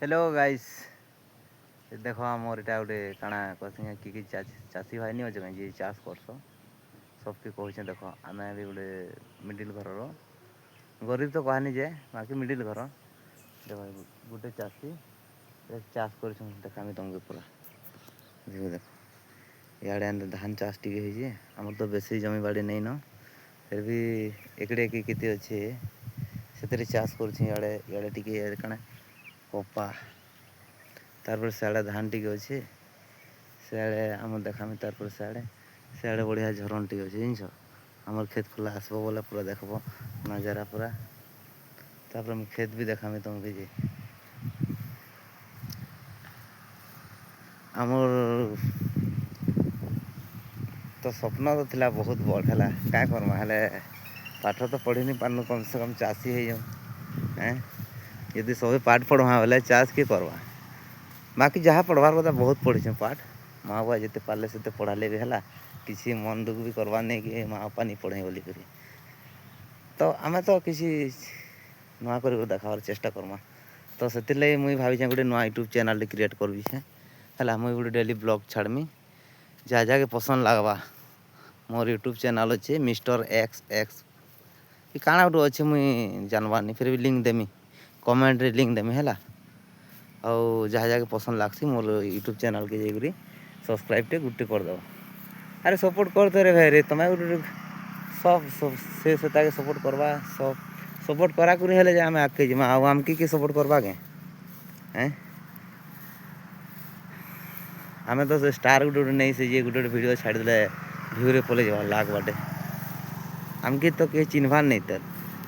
hello guys देख आमर इटा गोटे काଣା कहसी कि चाषी भाई नहीं अच्छे कहीं जी चाष करस सबके कहे देख आम भी गोटे मिडिल घर गरीब तो कहनी जे बाकी मिडिल घर देख गोटे चाषी चाष कर देखामी तुमको पूरा देख इे धान चाष टे आमर तो बेसी जमी बाड़ी नहीं न फिर भी एकड़े के अच्छे से चाष कर टे काଣା कपा तार सियाड़े धान टे अच्छे सियाड़े आम देखामी तार सियाड़े बढ़िया झरण टे अच्छे जिनस आमर खेत खोला आसब बोले पूरा देखब नजारा पूरा तापर खेत भी देखामी तुमको जे आमर तो स्वप्न तो थिला बहुत बड़ है क्या करमा हेले पाठ तो पढ़ी नहीं पार्नु कम से कम चाषी हो जाऊँ यदि सब पाठ पढ़वा बोले चाष किए करवा बाकी जहाँ पढ़वार कथा बहुत पढ़ी पाठ माँ बाबा जिते पारे से पढ़ाले भी है किसी मन दुख भी करवा नहीं कि माँ बापा नहीं पढ़े बोली करी तो आम तो किसी नुआ कर देखार चेष्टा करमा तो से मुई भावी गोटे नुआ यूट्यूब चैनल क्रिएट करी है मुई गोटे डेली ब्लॉग छाड़मी जहाँ जहाँ पसंद लगवा मोर यूट्यूब चैनल अच्छे मिस्टर एक्स एक्स कि काଣା गोटे अच्छे मुई जानवार नहीं फिर भी लिंक देमी कमेंट रे लिंक देमी है और जहाँ जहाँ पसंद लगसी मोर यूट्यूब चैनल के जाकरी सब्सक्राइब टे गुटे करदेव अरे सपोर्ट करते रे भाई रे तुम्हें गोटे सब से सपोर्ट करवा सब सपोर्ट करा करी हेले आम आगे जीमा आम कि सपोर्ट करवा के हैं आम तो से स्टार गोटे नहीं से ये गोटे वीडियो छाड़दे भ्यू रे पले जा लाख बाटे आमके तो कहीं चिन्हवार नहीं तर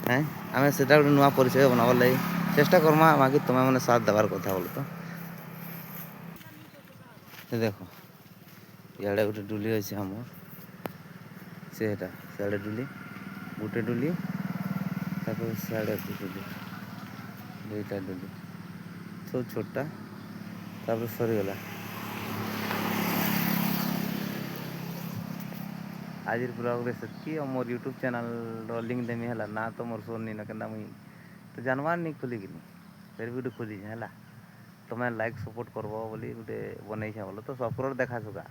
हैं आम से गोटे नुआ परिचय बनाबार लगे चेष्टा करमा बाकी तुम्हें मैंने साथ देवार कथा बोले तो देख इे गोटे डुली अच्छे आमर सेटा सियाड़े डुली गोटे डुली तापर सियाड़े डुली दुईटा डुली सब छोटा तापर सरीगला आज ब्लॉग से मोर यूट्यूब चैनल लिंक देमी है ना तो मोर सोर नहीं ना मुई तो जानवर नहीं खोली कि फिर भी खोली है तुम्हें लाइक सपोर्ट करब बोली गोटे बनई बोलो तो सब देखा सुखा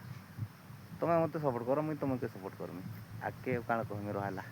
तुम्हें मत सपोर्ट कर मुई तुमको सपोर्ट करमी आगे काण कहमी रहा